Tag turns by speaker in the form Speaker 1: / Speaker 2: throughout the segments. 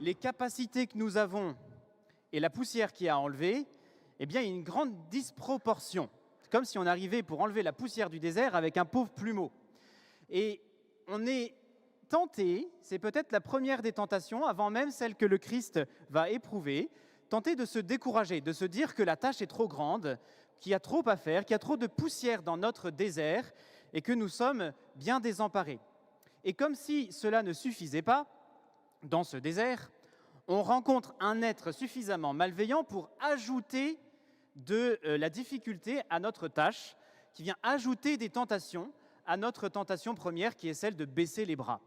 Speaker 1: les capacités que nous avons et la poussière qui a enlevé, eh bien, il y a une grande disproportion. C'est comme si on arrivait pour enlever la poussière du désert avec un pauvre plumeau. Et on est tenté, c'est peut-être la première des tentations, avant même celle que le Christ va éprouver, tenter de se décourager, de se dire que la tâche est trop grande, qu'il y a trop à faire, qu'il y a trop de poussière dans notre désert et que nous sommes bien désemparés. Et comme si cela ne suffisait pas, dans ce désert, on rencontre un être suffisamment malveillant pour ajouter de la difficulté à notre tâche, qui vient ajouter des tentations à notre tentation première, qui est celle de baisser les bras.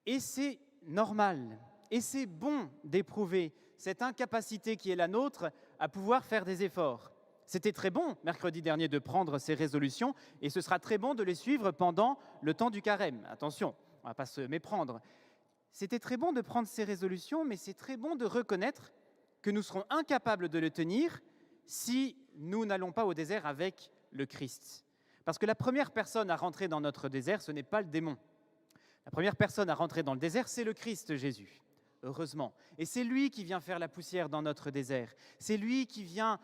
Speaker 1: Et c'est normal, et c'est bon d'éprouver cette incapacité qui est la nôtre à pouvoir faire des efforts. C'était très bon, mercredi dernier, de prendre ces résolutions, et ce sera très bon de les suivre pendant le temps du carême. Attention, on ne va pas se méprendre. C'était très bon de prendre ces résolutions, mais c'est très bon de reconnaître que nous serons incapables de les tenir si nous n'allons pas au désert avec le Christ. Parce que la première personne à rentrer dans notre désert, ce n'est pas le démon. La première personne à rentrer dans le désert, c'est le Christ Jésus, heureusement. Et c'est lui qui vient faire la poussière dans notre désert. C'est lui qui vient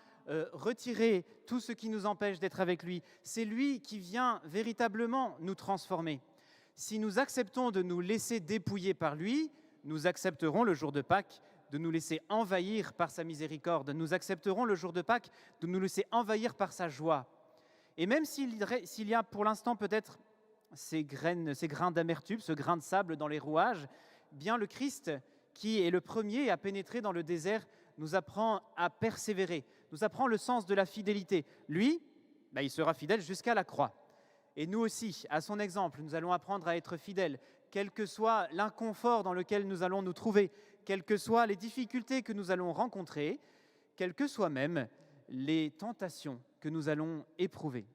Speaker 1: retirer tout ce qui nous empêche d'être avec lui. C'est lui qui vient véritablement nous transformer. Si nous acceptons de nous laisser dépouiller par lui, nous accepterons le jour de Pâques de nous laisser envahir par sa miséricorde. Nous accepterons le jour de Pâques de nous laisser envahir par sa joie. Et même s'il y a pour l'instant peut-être ces grains d'amertume, ce grain de sable dans les rouages, bien le Christ, qui est le premier à pénétrer dans le désert, nous apprend à persévérer, nous apprend le sens de la fidélité. Lui, il sera fidèle jusqu'à la croix. Et nous aussi, à son exemple, nous allons apprendre à être fidèles, quel que soit l'inconfort dans lequel nous allons nous trouver, quelles que soient les difficultés que nous allons rencontrer, quelles que soient même les tentations que nous allons éprouver.